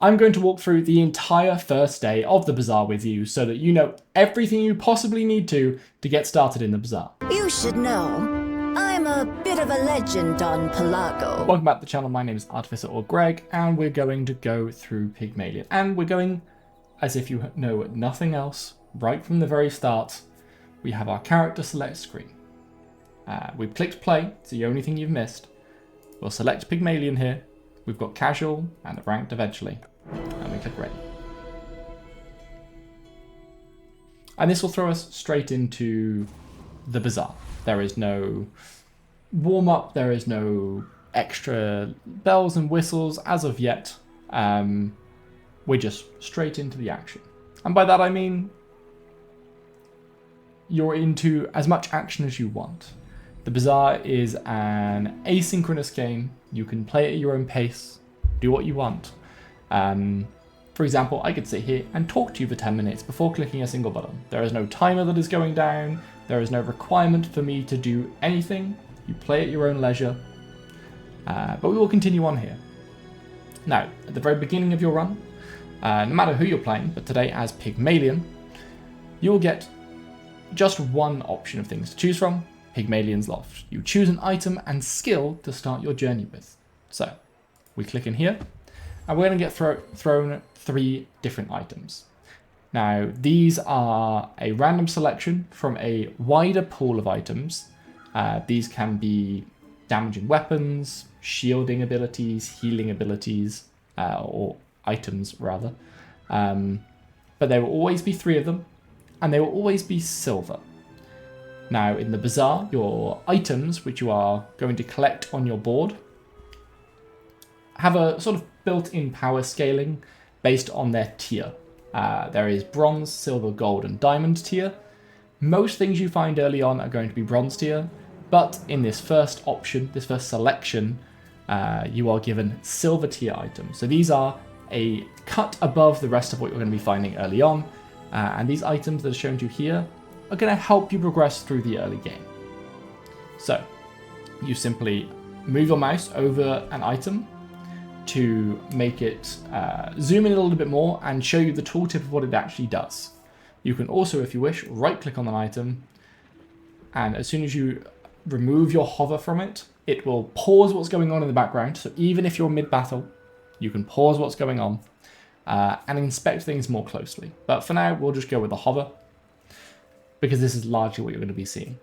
I'm going to walk through the entire first day of the Bazaar with you so that you know everything you possibly need to get started in the Bazaar. You should know, I'm a bit of a legend on Pelago. Welcome back to the channel, my name is Artificer or Greg, and we're going to go through Pygmalion. And we're going, as if you know nothing else, right from the very start, we have our character select screen. We've clicked play, it's the only thing you've missed. We'll select Pygmalion here. We've got casual and ranked eventually. And we click ready. And this will throw us straight into the Bazaar. There is no warm-up, there is no extra bells and whistles as of yet. We're just straight into the action. And by that I mean you're into as much action as you want. The Bazaar is an asynchronous game. You can play it at your own pace, do what you want. For example, I could sit here and talk to you for 10 minutes before clicking a single button. There is no timer that is going down. There is no requirement for me to do anything. You play at your own leisure. But we will continue on here. Now, at the very beginning of your run, no matter who you're playing, but today as Pygmalion, you will get just one option of things to choose from. Pygmalion's Loft. You choose an item and skill to start your journey with. So, we click in here, and we're going to get thrown 3 different items. Now, these are a random selection from a wider pool of items. These can be damaging weapons, shielding abilities, healing abilities, or items rather. But there will always be 3 of them, and they will always be silver. Now, in the Bazaar, your items, which you are going to collect on your board, have a sort of built-in power scaling based on their tier. There is bronze, silver, gold, and diamond tier. Most things you find early on are going to be bronze tier, but in this first option, this first selection, you are given silver tier items. So these are a cut above the rest of what you're going to be finding early on, and these items that are shown to you here are going to help you progress through the early game. So, you simply move your mouse over an item to make it zoom in a little bit more and show you the tooltip of what it actually does. You can also, if you wish, right-click on an item, and as soon as you remove your hover from it, it will pause what's going on in the background. So even if you're mid-battle, you can pause what's going on and inspect things more closely. But for now, we'll just go with the hover, because this is largely what you're going to be seeing.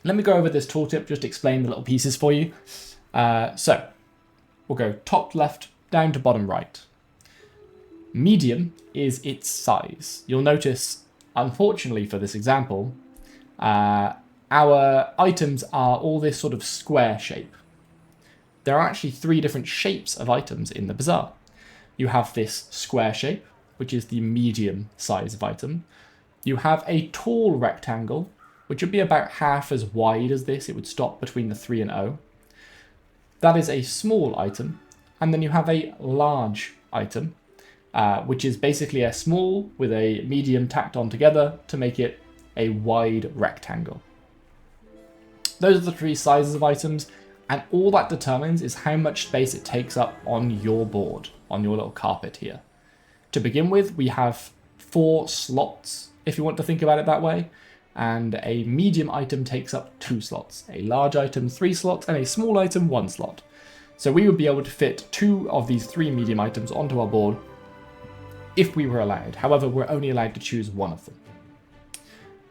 Let me go over this tooltip, just explain the little pieces for you. So, we'll go top left down to bottom right. Medium is its size. You'll notice, unfortunately for this example, our items are all this sort of square shape. There are actually 3 different shapes of items in the Bazaar. You have this square shape, which is the medium size of item. You have a tall rectangle, which would be about half as wide as this. It would stop between the 3 and O. That is a small item. And then you have a large item, which is basically a small with a medium tacked on together to make it a wide rectangle. Those are the 3 sizes of items, and all that determines is how much space it takes up on your board, on your little carpet here. To begin with, we have 4 slots, if you want to think about it that way, and a medium item takes up 2 slots, a large item 3 slots, and a small item 1 slot. So we would be able to fit 2 of these 3 medium items onto our board if we were allowed. However, we're only allowed to choose 1 of them.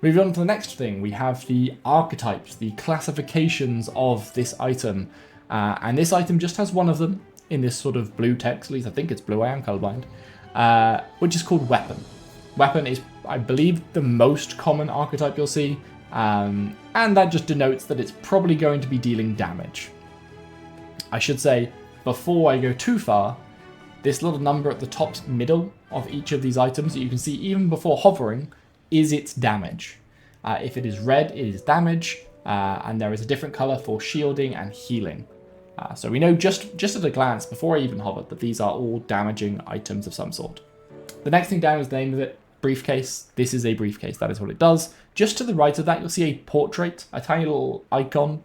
Moving on to the next thing, we have the archetypes, the classifications of this item, and this item just has 1 of them in this sort of blue text, at least I think it's blue, I am colorblind, which is called weapon. Weapon is, I believe, the most common archetype you'll see, and that just denotes that it's probably going to be dealing damage. I should say, before I go too far, this little number at the top middle of each of these items that you can see even before hovering is its damage. If it is red, it is damage, and there is a different color for shielding and healing. So we know just at a glance, before I even hovered, that these are all damaging items of some sort. The next thing down is the name of it, briefcase. This is a briefcase, that is what it does. Just to the right of that, you'll see a portrait, a tiny little icon.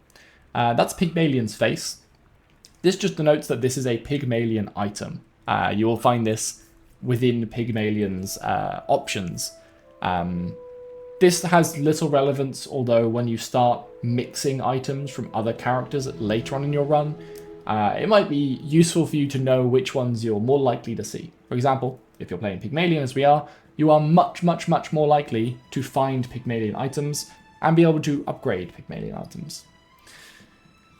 That's Pygmalion's face. This just denotes that this is a Pygmalion item. You will find this within Pygmalion's options. This has little relevance, although when you start mixing items from other characters later on in your run, it might be useful for you to know which ones you're more likely to see. For example, if you're playing Pygmalion as we are, you are much, much, much more likely to find Pygmalion items and be able to upgrade Pygmalion items.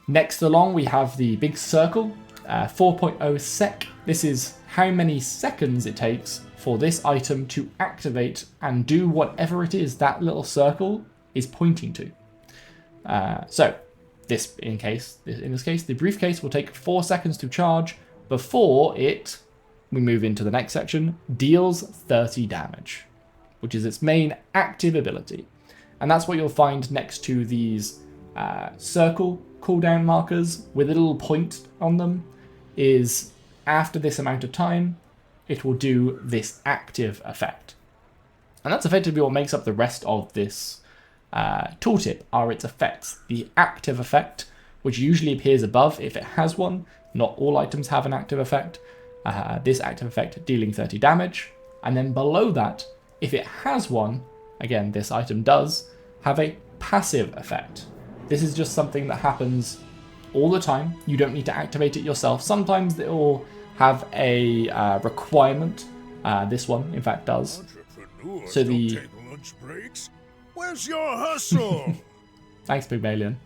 Next along, we have the big circle, 4.0 sec. This is how many seconds it takes for this item to activate and do whatever it is that little circle is pointing to. So, in this case, the briefcase will take 4 seconds to charge before it, we move into the next section, deals 30 damage, which is its main active ability. And that's what you'll find next to these circle cooldown markers with a little point on them, is after this amount of time, it will do this active effect. And that's effectively what makes up the rest of this tooltip, are its effects. The active effect, which usually appears above if it has one. Not all items have an active effect. This active effect dealing 30 damage. And then below that, if it has one, again, this item does have a passive effect. This is just something that happens all the time. You don't need to activate it yourself. Sometimes it will have a requirement. This one, in fact, does. So the... Don't take lunch breaks. Where's your hustle? Thanks, Pygmalion.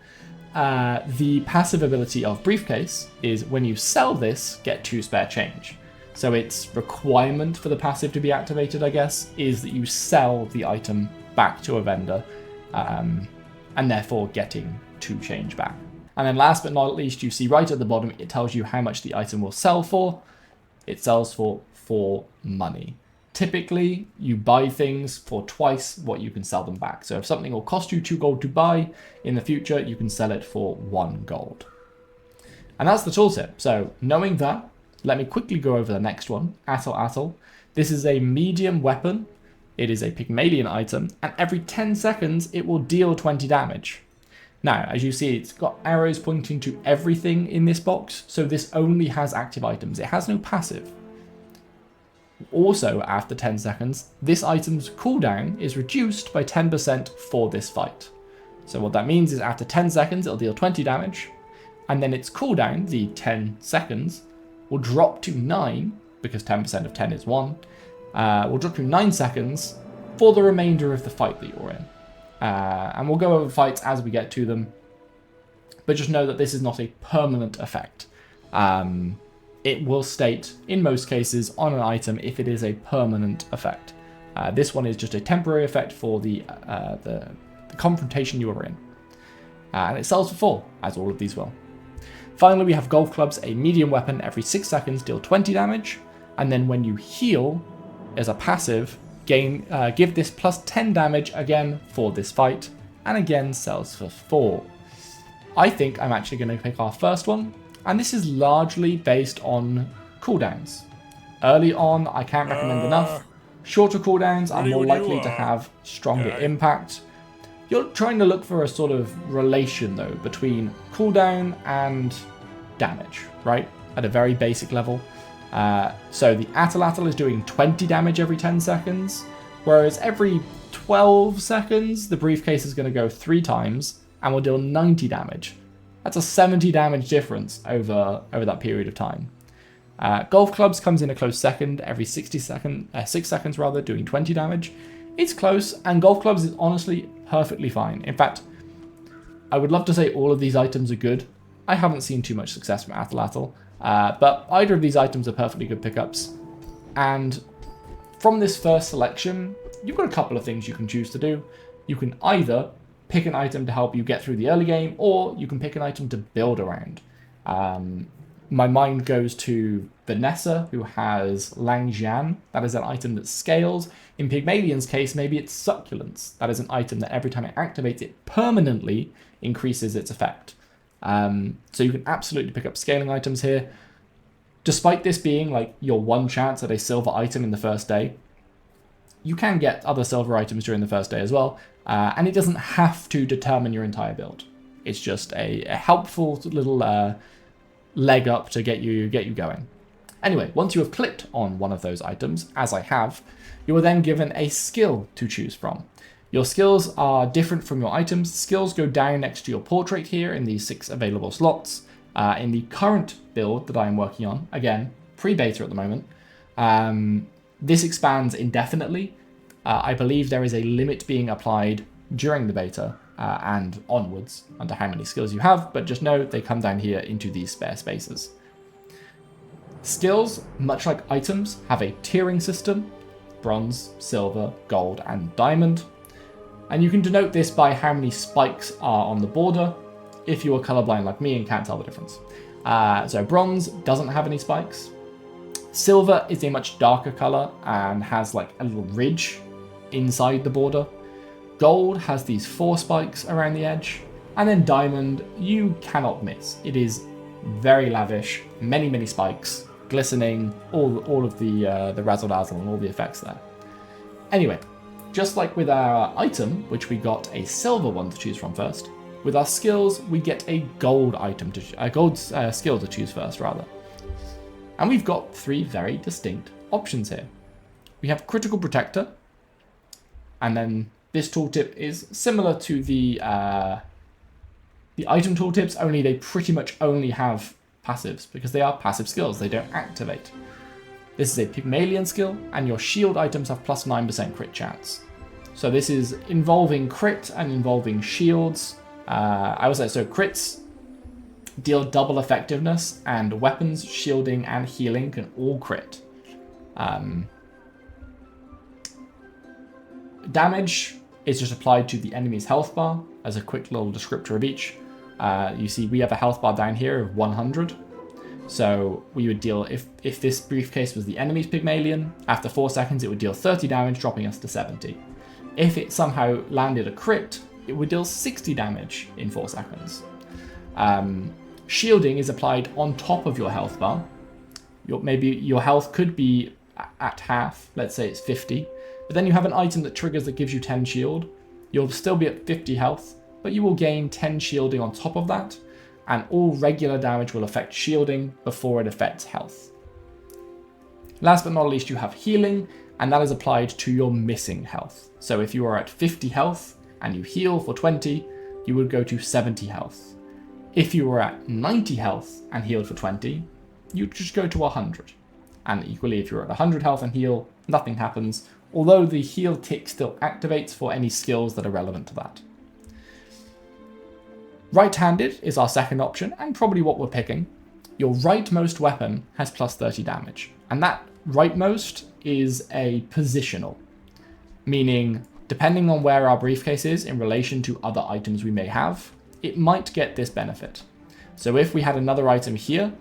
The passive ability of Briefcase is when you sell this, get 2 spare change. So its requirement for the passive to be activated, I guess, is that you sell the item back to a vendor, and therefore getting 2 change back. And then last but not least, you see right at the bottom, it tells you how much the item will sell for. It sells for money. Typically, you buy things for twice what you can sell them back. So if something will cost you 2 gold to buy, in the future, you can sell it for 1 gold. And that's the tooltip. So knowing that, let me quickly go over the next one, Atl. This is a medium weapon. It is a Pygmalion item, and every 10 seconds, it will deal 20 damage. Now, as you see, it's got arrows pointing to everything in this box, so this only has active items. It has no passive. Also, after 10 seconds, this item's cooldown is reduced by 10% for this fight. So what that means is after 10 seconds, it'll deal 20 damage, and then its cooldown, the 10 seconds, will drop to 9, because 10% of 10 is 1, will drop to 9 seconds for the remainder of the fight that you're in. And we'll go over fights as we get to them, but just know that this is not a permanent effect. It will state, in most cases, on an item if it is a permanent effect. This one is just a temporary effect for the confrontation you are in. And it sells for 4, as all of these will. Finally, we have golf clubs, a medium weapon, every 6 seconds, deal 20 damage, and then when you heal, as a passive, give this plus 10 damage again for this fight, and again sells for 4. I think I'm actually going to pick our first one, and this is largely based on cooldowns. Early on, I can't recommend enough. Shorter cooldowns are more likely to have stronger impact. You're trying to look for a sort of relation, though, between cooldown and damage, right? At a very basic level. So the Atl is doing 20 damage every 10 seconds, whereas every 12 seconds, the briefcase is going to go 3 times and will deal 90 damage. That's a 70 damage difference over that period of time. Golf clubs comes in a close second, every 6 seconds rather, doing 20 damage. It's close, and golf clubs is honestly perfectly fine. In fact, I would love to say all of these items are good. I haven't seen too much success from Atl. But either of these items are perfectly good pickups. And from this first selection, you've got a couple of things you can choose to do. You can either pick an item to help you get through the early game, or you can pick an item to build around. My mind goes to Vanessa, who has Langjian. That is an item that scales. In Pygmalion's case, maybe it's Succulence. That is an item that every time it activates, it permanently increases its effect. So you can absolutely pick up scaling items here. Despite this being like your one chance at a silver item in the first day, you can get other silver items during the first day as well, and it doesn't have to determine your entire build. It's just a helpful little leg up to get you going. Anyway, once you have clicked on one of those items, as I have, you are then given a skill to choose from. Your skills are different from your items. Skills go down next to your portrait here in these 6 available slots. In the current build that I am working on, again, pre-beta at the moment, this expands indefinitely. I believe there is a limit being applied during the beta and onwards under how many skills you have, but just know they come down here into these spare spaces. Skills, much like items, have a tiering system: bronze, silver, gold, and diamond. And you can denote this by how many spikes are on the border, if you are colorblind like me and can't tell the difference. So bronze doesn't have any spikes. Silver is a much darker color and has like a little ridge inside the border. Gold has these 4 spikes around the edge. And then diamond, you cannot miss. It is very lavish, many spikes, glistening, all of the razzle dazzle and all the effects there. Anyway, just like with our item, which we got a silver one to choose from first, with our skills we get a gold item a gold skill to choose first rather. And we've got 3 very distinct options here. We have Critical Protector, and then this tooltip is similar to the item tooltips, only they pretty much only have passives because they are passive skills, they don't activate. This is a Pygmalion skill, and your shield items have plus 9% crit chance. So this is involving crit and involving shields. I would say, so crits deal double effectiveness, and weapons, shielding, and healing can all crit. Damage is just applied to the enemy's health bar, as a quick little descriptor of each. You see we have a health bar down here of 100. So we would deal, if this briefcase was the enemy's Pygmalion, after 4 seconds it would deal 30 damage, dropping us to 70. If it somehow landed a crit, it would deal 60 damage in 4 seconds. Shielding is applied on top of your health bar. Maybe your health could be at half, let's say it's 50, but then you have an item that triggers that gives you 10 shield. You'll still be at 50 health, but you will gain 10 shielding on top of that, and all regular damage will affect shielding before it affects health. Last but not least, you have healing, and that is applied to your missing health. So if you are at 50 health and you heal for 20, you would go to 70 health. If you were at 90 health and healed for 20, you'd just go to 100. And equally, if you're at 100 health and heal, nothing happens, although the heal tick still activates for any skills that are relevant to that. Right-handed is our second option, and probably what we're picking. Your rightmost weapon has plus 30 damage, and that rightmost is a positional, meaning depending on where our briefcase is in relation to other items we may have, it might get this benefit. So if we had another item here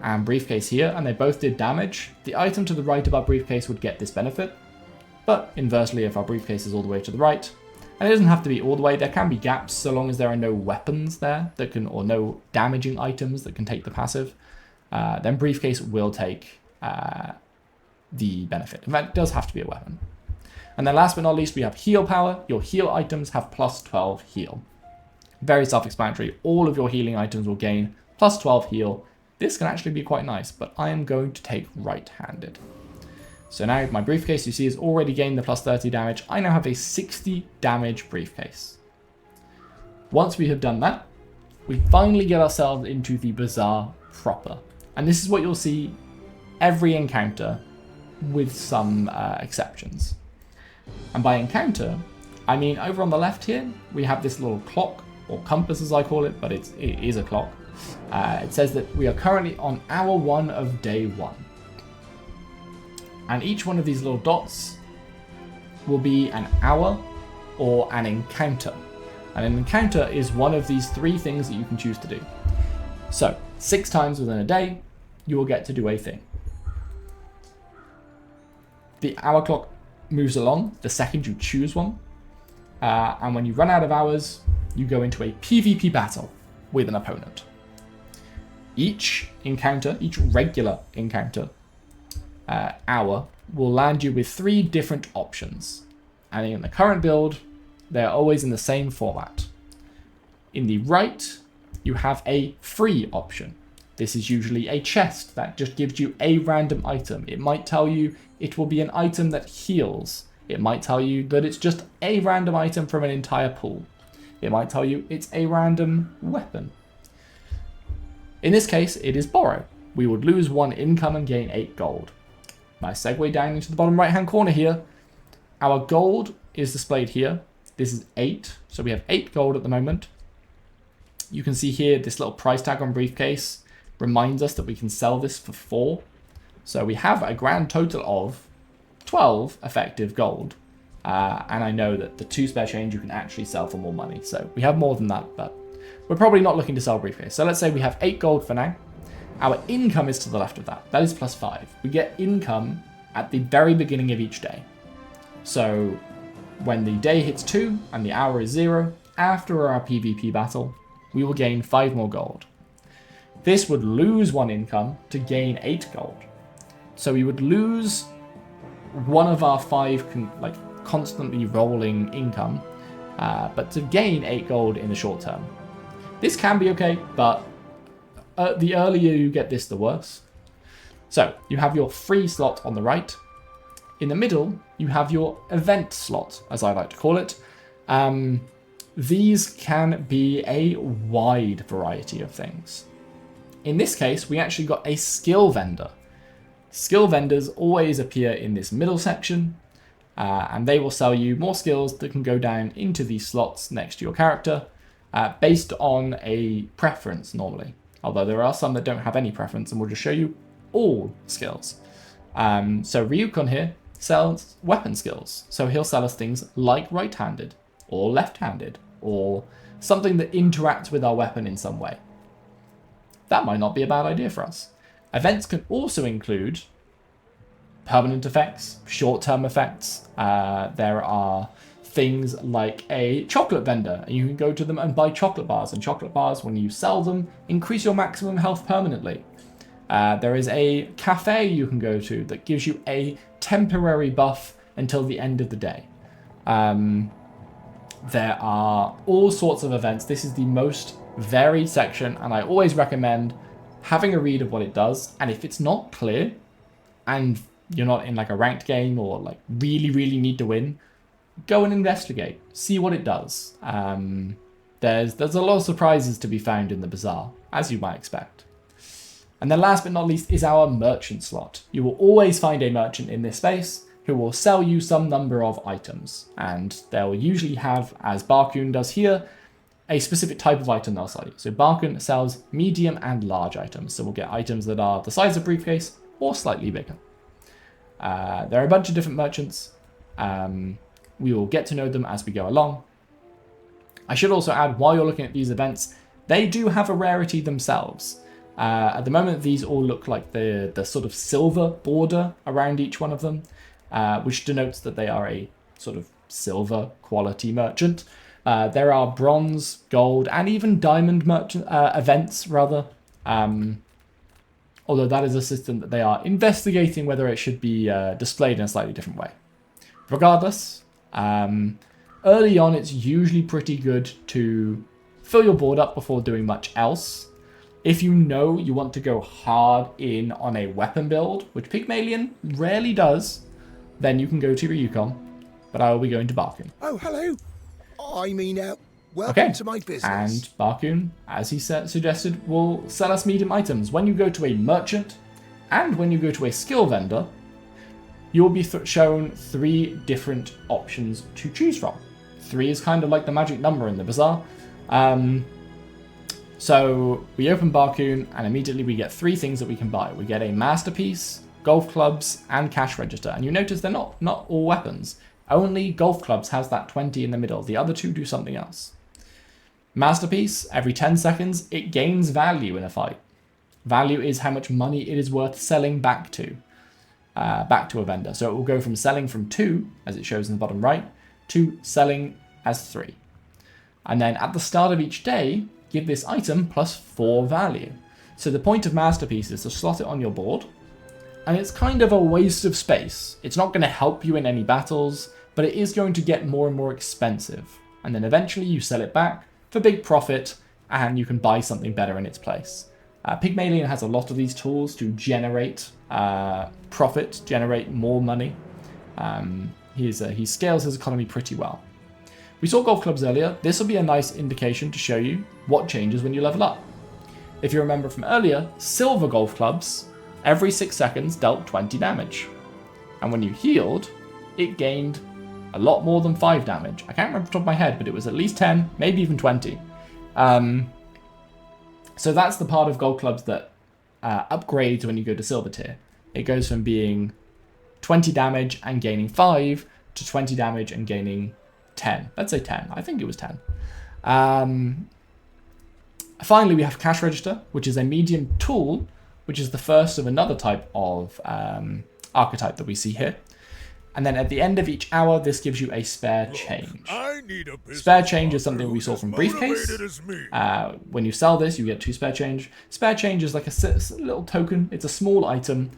and briefcase here, and they both did damage, the item to the right of our briefcase would get this benefit. But inversely, if our briefcase is all the way to the right, and it doesn't have to be all the way, there can be gaps so long as there are no weapons there that can, or no damaging items that can take the passive, then briefcase will take the benefit. In fact, it does have to be a weapon. And then last but not least, we have heal power. Your heal items have plus 12 heal. Very self-explanatory. All of your healing items will gain plus 12 heal. This can actually be quite nice, but I am going to take right-handed. So now my briefcase, you see, has already gained the plus 30 damage. I now have a 60 damage briefcase. Once we have done that, we finally get ourselves into the Bazaar proper. And this is what you'll see every encounter, with some exceptions. And by encounter, I mean over on the left here, we have this little clock, or compass as I call it, but it is a clock. It says that we are currently on hour 1 of day 1. And each one of these little dots will be an hour or an encounter. And an encounter is one of these 3 things that you can choose to do. So 6 times within a day, you will get to do a thing. The hour clock moves along the second you choose one. And when you run out of hours, you go into a PvP battle with an opponent. Each encounter, each regular encounter hour will land you with 3 different options. And in the current build, they're always in the same format. In the right, you have a free option. This is usually a chest that just gives you a random item. It might tell you it will be an item that heals. It might tell you that it's just a random item from an entire pool. It might tell you it's a random weapon. In this case, it is borrow. We would lose 1 income and gain 8 gold. Nice segue down into the bottom right hand corner here. Our gold is displayed here. This is 8, so we have 8 gold at the moment. You can see here this little price tag on briefcase reminds us that we can sell this for 4. So we have a grand total of 12 effective gold. And I know that the 2 spare change you can actually sell for more money. So we have more than that, but we're probably not looking to sell briefcase. So let's say we have 8 gold for now. Our income is to the left of that. That is plus 5. We get income at the very beginning of each day. So when the day hits 2 and the hour is 0, after our PvP battle, we will gain 5 more gold. This would lose 1 income to gain 8 gold. So we would lose one of our 5 constantly rolling income, but to gain 8 gold in the short term. This can be okay, but the earlier you get this, the worse. So you have your free slot on the right. In the middle, you have your event slot, as I like to call it. These can be a wide variety of things. In this case, we actually got a skill vendor. Skill vendors always appear in this middle section, and they will sell you more skills that can go down into these slots next to your character, based on a preference normally. Although there are some that don't have any preference and will just show you all skills. So Ryukon here sells weapon skills. So he'll sell us things like right-handed, or left-handed, or something that interacts with our weapon in some way. That might not be a bad idea for us. Events can also include permanent effects, short-term effects. There are things like a chocolate vendor, and you can go to them and buy chocolate bars, and chocolate bars, when you sell them, increase your maximum health permanently. There is a cafe you can go to that gives you a temporary buff until the end of the day. There are all sorts of events. This is the most varied section, and I always recommend having a read of what it does. And if it's not clear, and you're not in like a ranked game or like really need to win, go and investigate, see what it does. There's a lot of surprises to be found in the Bazaar, as you might expect. And then last but not least is our merchant slot. You will always find a merchant in this space who will sell you some number of items. And they'll usually have, as Barkun does here, a specific type of item they'll sell you. So Barkun sells medium and large items. So we'll get items that are the size of a briefcase or slightly bigger. There are a bunch of different merchants. We will get to know them as we go along. I should also add, while you're looking at these events, they do have a rarity themselves. At the moment, these all look like the sort of silver border around each one of them, which denotes that they are a sort of silver quality merchant. There are bronze, gold, and even diamond merchant events, rather. Although that is a system that they are investigating whether it should be displayed in a slightly different way. Regardless, early on it's usually pretty good to fill your board up before doing much else. If you know you want to go hard in on a weapon build, which Pygmalion rarely does, then you can go to Ryukon, but I will be going to Barkun. Oh, hello. Welcome to my business. And Barkun, as he suggested, will sell us medium items. When you go to a merchant and when you go to a skill vendor, you will be shown 3 different options to choose from. 3 is kind of like the magic number in the Bazaar. So we open Barkun and immediately we get 3 things that we can buy. We get a masterpiece, golf clubs, and cash register. And you notice they're not all weapons. Only golf clubs has that 20 in the middle. The other 2 do something else. Masterpiece, every 10 seconds, it gains value in a fight. Value is how much money it is worth selling back to a vendor. So it will go from selling from 2, as it shows in the bottom right, to selling as 3. And then at the start of each day, give this item plus 4 value. So the point of Masterpiece is to slot it on your board, and it's kind of a waste of space. It's not going to help you in any battles, but it is going to get more and more expensive. And then eventually you sell it back for big profit, and you can buy something better in its place. Pygmalion has a lot of these tools to generate profit, generate more money. He scales his economy pretty well. We saw golf clubs earlier. This will be a nice indication to show you what changes when you level up. If you remember from earlier, silver golf clubs, every 6 seconds dealt 20 damage. And when you healed, it gained a lot more than 5 damage. I can't remember off the top of my head, but it was at least 10, maybe even 20. So that's the part of gold clubs that upgrades when you go to silver tier. It goes from being 20 damage and gaining 5 to 20 damage and gaining 10. Let's say 10. I think it was 10. Finally, we have cash register, which is a medium tool, which is the first of another type of archetype that we see here. And then at the end of each hour, this gives you a spare change. Spare change is something we saw from Briefcase. When you sell this, you get 2 spare change. Spare change is like a little token. It's a small item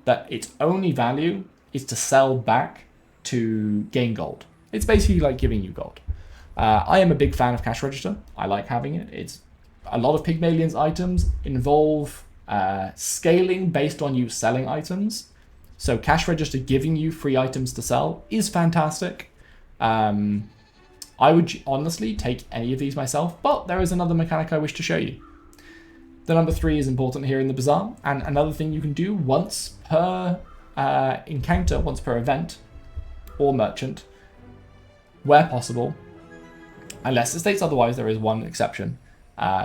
that its only value is to sell back to gain gold. It's basically like giving you gold. I am a big fan of cash register. I like having it. It's a lot of Pygmalion's items involve scaling based on you selling items. So cash register giving you free items to sell is fantastic. I would honestly take any of these myself, but there is another mechanic I wish to show you. The number 3 is important here in the Bazaar, and another thing you can do once per encounter, once per event or merchant, where possible, unless it states otherwise, there is one exception.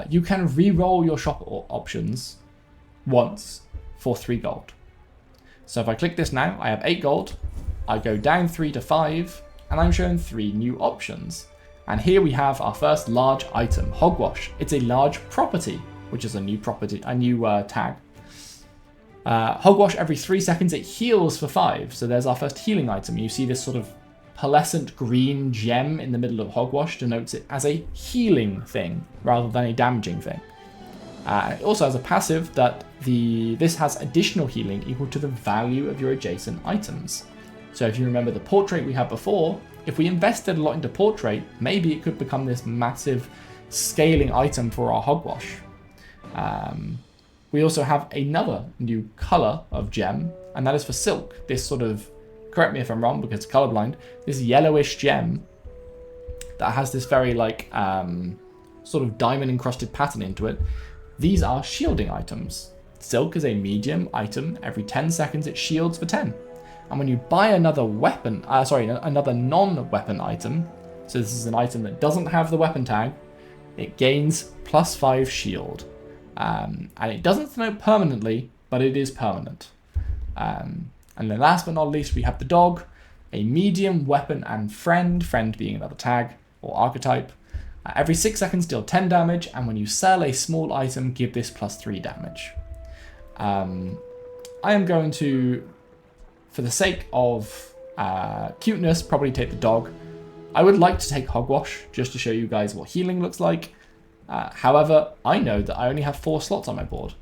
You can re-roll your shop options once for 3 gold. So if I click this now, I have 8 gold, I go down 3 to 5, and I'm shown 3 new options. And here we have our first large item, Hogwash. It's a large property, which is a new property, a new tag. Hogwash, every 3 seconds, it heals for 5. So there's our first healing item. You see this sort of pearlescent green gem in the middle of Hogwash denotes it as a healing thing rather than a damaging thing. It also has a passive that this has additional healing equal to the value of your adjacent items. So if you remember the portrait we had before, if we invested a lot into portrait, maybe it could become this massive scaling item for our Hogwash. We also have another new color of gem, and that is for silk. This sort of, correct me if I'm wrong because it's colorblind, this yellowish gem that has this very like sort of diamond encrusted pattern into it. These are shielding items. Silk is a medium item. Every 10 seconds it shields for 10. And when you buy another weapon, another non-weapon item, so this is an item that doesn't have the weapon tag, it gains +5 shield. And it doesn't denote permanently, but it is permanent. And then last but not least, we have the dog, a medium weapon and friend being another tag or archetype. Every 6 seconds deal 10 damage, and when you sell a small item, give this +3 damage. I am going to, for the sake of cuteness, probably take the dog. I would like to take Hogwash, just to show you guys what healing looks like. However, I know that I only have 4 slots on my board.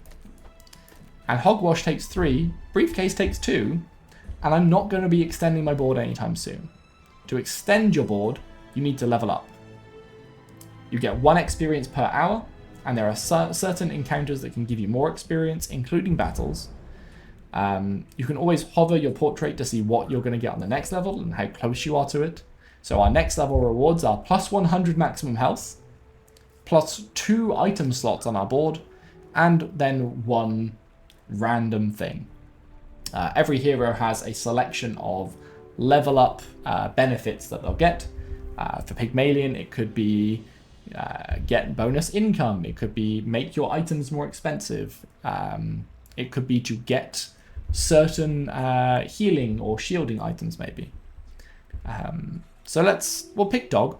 And Hogwash takes 3, Briefcase takes 2, and I'm not going to be extending my board anytime soon. To extend your board, you need to level up. You get 1 experience per hour, and there are certain encounters that can give you more experience, including battles. You can always hover your portrait to see what you're going to get on the next level and how close you are to it. So our next level rewards are +100 maximum health, +2 item slots on our board, and then 1 random thing. Every hero has a selection of level up benefits that they'll get. For Pygmalion, it could be get bonus income. It could be make your items more expensive. It could be to get certain healing or shielding items, maybe. So we'll pick dog.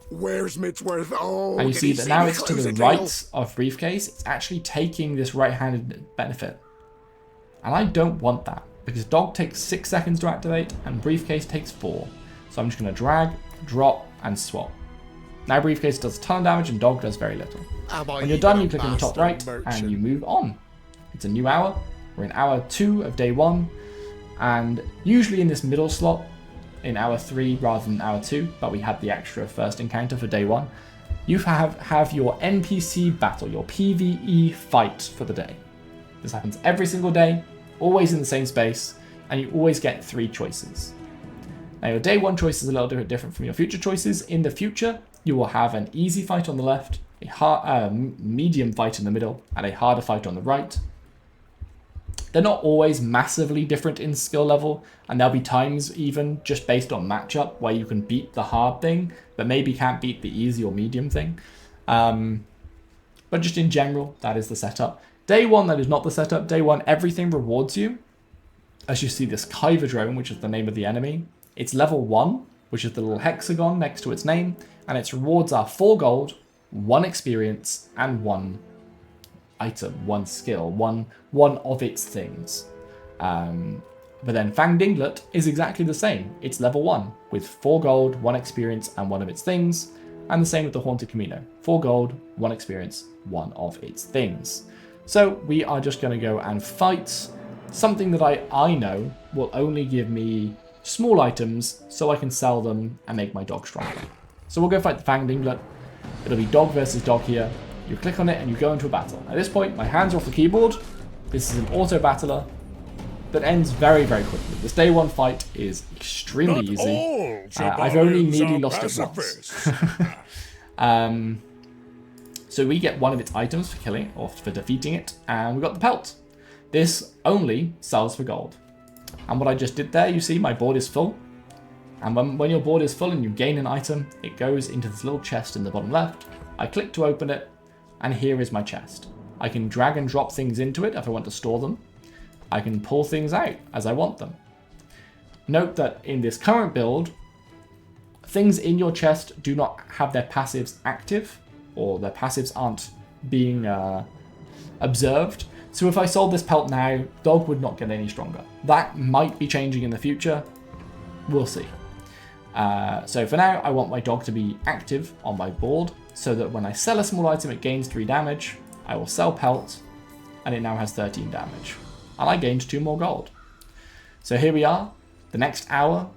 Where's Mitchworth? Oh, and you see that now it's to the right of Briefcase. It's actually taking this right-handed benefit. And I don't want that, because dog takes 6 seconds to activate and Briefcase takes 4. So I'm just going to drag, drop, and swap. Now Briefcase does a ton of damage and dog does very little. When you're done, you click on the top right and you move on. It's a new hour. We're in hour 2 of day 1. And usually in this middle slot, in hour 3 rather than hour 2, but we had the extra first encounter for day 1. you have your NPC battle, your PvE fight for the day. This happens every single day, always in the same space, and you always get 3 choices. Now your day 1 choice is a little bit different from your future choices. In the future, you will have an easy fight on the left, a medium fight in the middle, and a harder fight on the right. They're not always massively different in skill level, and there'll be times even just based on matchup where you can beat the hard thing, but maybe can't beat the easy or medium thing. But just in general, that is the setup. Day 1, that is not the setup. Day 1, everything rewards you. As you see this Kyber drone, which is the name of the enemy. It's level 1, which is the little hexagon next to its name, and its rewards are 4 gold, 1 experience, and 1 item, 1 skill, one of its things. But then Fang Dinglet is exactly the same. It's level 1 with 4 gold, 1 experience, and 1 of its things. And the same with the Haunted Camino. 4 gold, 1 experience, 1 of its things. So we are just going to go and fight something that I know will only give me small items so I can sell them and make my dog stronger. So we'll go fight the Fang Dinglet. It'll be dog versus dog here. You click on it and you go into a battle. At this point, my hands are off the keyboard. This is an auto battler that ends very, very quickly. This day 1 fight is extremely easy. I've only nearly lost it once. So we get 1 of its items for killing or for defeating it, and we got the pelt. This only sells for gold. And what I just did there, you see my board is full. And when your board is full and you gain an item, it goes into this little chest in the bottom left. I click to open it, and here is my chest. I can drag and drop things into it if I want to store them. I can pull things out as I want them. Note that in this current build, things in your chest do not have their passives active, or their passives aren't being observed. So if I sold this pelt now, dog would not get any stronger. That might be changing in the future. We'll see. So for now, I want my dog to be active on my board, so that when I sell a small item, it gains 3 damage. I will sell pelt, and it now has 13 damage. And I gained 2 more gold. So here we are. The next hour,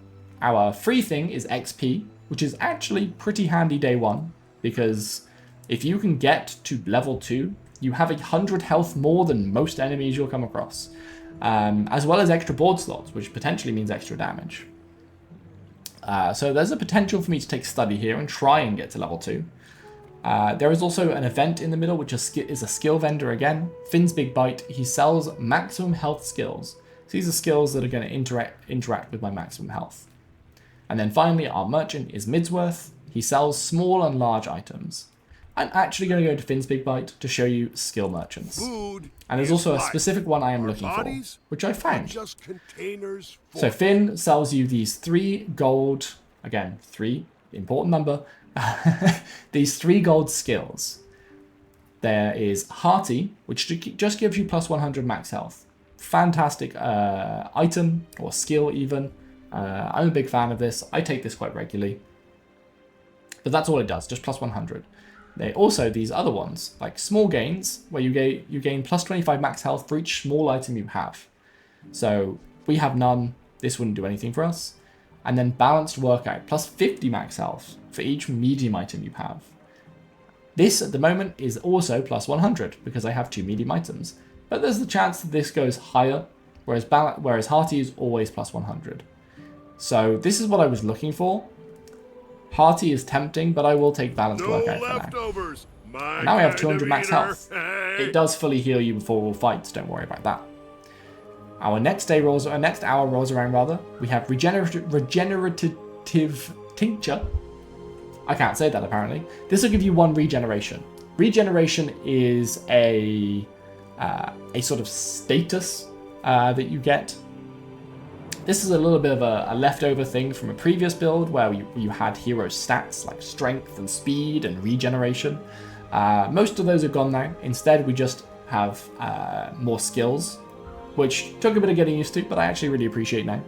our free thing is XP, which is actually pretty handy day 1, because if you can get to level 2, you have 100 health more than most enemies you'll come across, as well as extra board slots, which potentially means extra damage. So there's a potential for me to take study here and try and get to level 2. There is also an event in the middle, which is a skill vendor again. Finn's Big Bite. He sells maximum health skills. So these are skills that are going to interact with my maximum health. And then finally, our merchant is Midsworth. He sells small and large items. I'm actually going to go to Finn's Big Bite to show you skill merchants. And there's also a specific one I am looking for, which I found. So Finn sells you these 3 gold, again, 3, important number, these 3 gold skills. There is Hearty, which just gives you plus 100 max health. Fantastic item, or skill even. I'm a big fan of this. I take this quite regularly. But that's all it does, just plus 100. They also, these other ones, like small gains, where you gain plus 25 max health for each small item you have. So we have none, this wouldn't do anything for us. And then balanced workout, plus 50 max health for each medium item you have. This at the moment is also plus 100 because I have 2 medium items. But there's the chance that this goes higher, whereas Hearty is always plus 100. So this is what I was looking for. Hearty is tempting, but I will take balanced workout for now. Now we have 200 max health. It does fully heal you before all fights, don't worry about that. Our next hour rolls around. We have regenerative tincture. I can't say that apparently. This will give you 1 regeneration. Regeneration is a sort of status that you get. This is a little bit of a leftover thing from a previous build where you had hero stats like strength and speed and regeneration. Most of those are gone now. Instead, we just have more skills, which took a bit of getting used to, but I actually really appreciate now.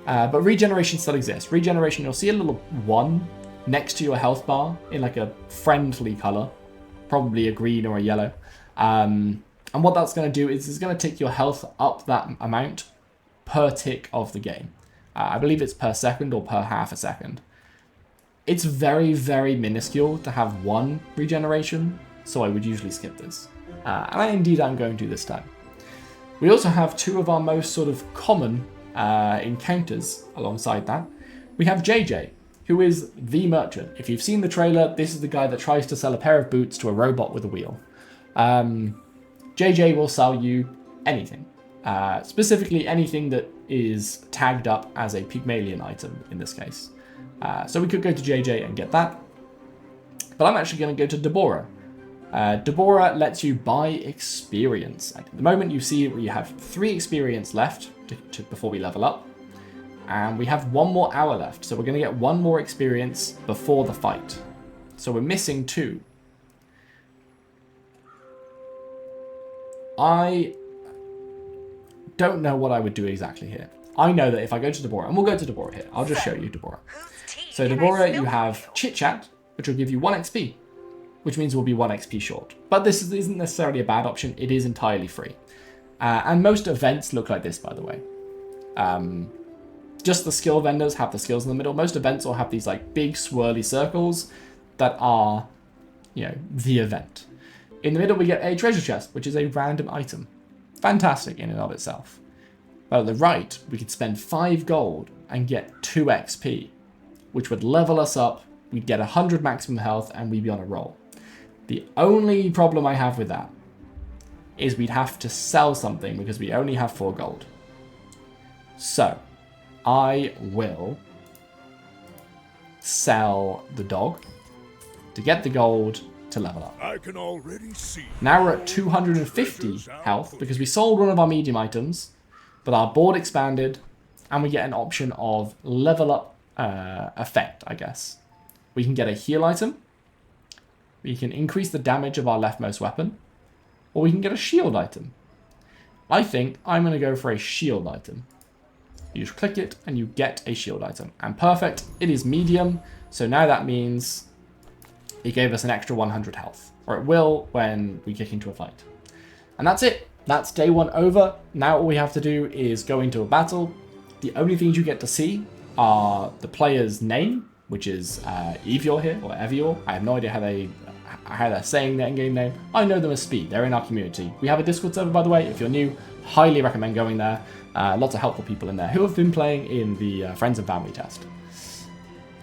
But regeneration still exists. Regeneration, you'll see a little 1 next to your health bar in like a friendly color, probably a green or a yellow. And what that's going to do is it's going to tick your health up that amount per tick of the game. I believe it's per second or per half a second. It's very, very minuscule to have 1 regeneration, so I would usually skip this. And indeed I'm going to this time. We also have 2 of our most sort of common encounters alongside that. We have JJ, who is the merchant. If you've seen the trailer, this is the guy that tries to sell a pair of boots to a robot with a wheel. JJ will sell you anything. Specifically anything that is tagged up as a Pygmalion item in this case. So we could go to JJ and get that. But I'm actually going to go to Deborah. Deborah lets you buy experience. At the moment you see we have 3 experience left before we level up. And we have 1 more hour left. So we're going to get 1 more experience before the fight. So we're missing 2. I don't know what I would do exactly here. I know that if I go to Deborah, and we'll go to Deborah here. I'll just show you Deborah. So Deborah, you have Chit Chat, which will give you 1 XP, which means we'll be 1 XP short. But this isn't necessarily a bad option. It is entirely free. And most events look like this, by the way. Just the skill vendors have the skills in the middle. Most events will have these like big swirly circles that are, you know, the event. In the middle, we get a treasure chest, which is a random item. Fantastic in and of itself. But at the right, we could spend 5 gold and get 2 XP, which would level us up. We'd get 100 maximum health and we'd be on a roll. The only problem I have with that is we'd have to sell something because we only have 4 gold. So, I will sell the dog to get the gold to level up. I can already see. Now we're at 250 health because we sold one of our medium items, but our board expanded and we get an option of level up effect, I guess. We can get a heal item, we can increase the damage of our leftmost weapon, or we can get a shield item. I think I'm going to go for a shield item. You just click it and you get a shield item. And perfect, it is medium, so now that means it gave us an extra 100 health. Or it will when we kick into a fight. And that's it. That's day 1 over. Now all we have to do is go into a battle. The only things you get to see are the player's name, which is Evior here, or Evior. I have no idea how they're saying their in-game name. I know them as Speed. They're in our community. We have a Discord server, by the way. If you're new, highly recommend going there. Lots of helpful people in there who have been playing in the Friends and Family test.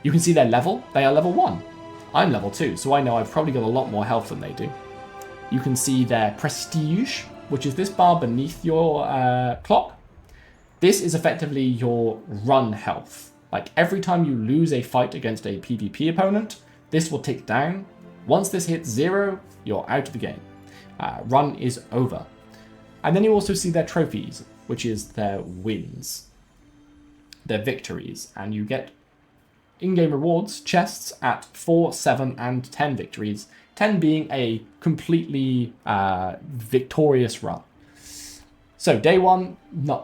You can see their level. They are level 1. I'm level 2, so I know I've probably got a lot more health than they do. You can see their prestige, which is this bar beneath your clock. This is effectively your run health. Like every time you lose a fight against a PvP opponent, this will tick down. Once this hits 0, you're out of the game. Run is over. And then you also see their trophies, which is their wins, their victories, and you get in-game rewards, chests at 4, 7, and 10 victories, 10 being a completely victorious run. So day 1,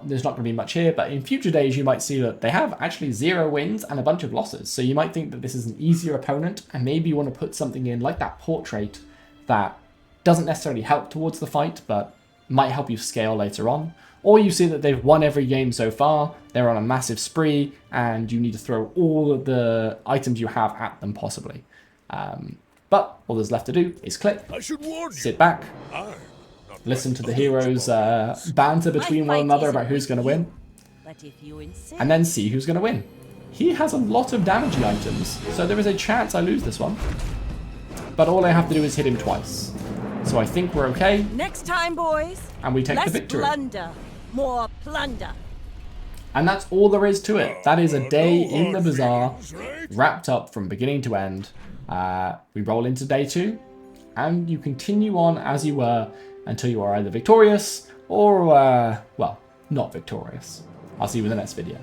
there's not going to be much here, but in future days you might see that they have actually 0 wins and a bunch of losses. So you might think that this is an easier opponent, and maybe you want to put something in like that portrait that doesn't necessarily help towards the fight, but might help you scale later on. Or you see that they've won every game so far, they're on a massive spree, and you need to throw all of the items you have at them possibly. But all there's left to do is click, sit back, listen to the heroes banter between one another about who's going to win, and then see who's going to win. He has a lot of damagey items, so there is a chance I lose this one. But all I have to do is hit him twice. So I think we're okay. Next time, boys. And we take the victory. Plunder. More plunder. And that's all there is to it. That is a day in the Bazaar, wrapped up from beginning to end. We roll into day 2, and you continue on as you were until you are either victorious or, well, not victorious. I'll see you in the next video.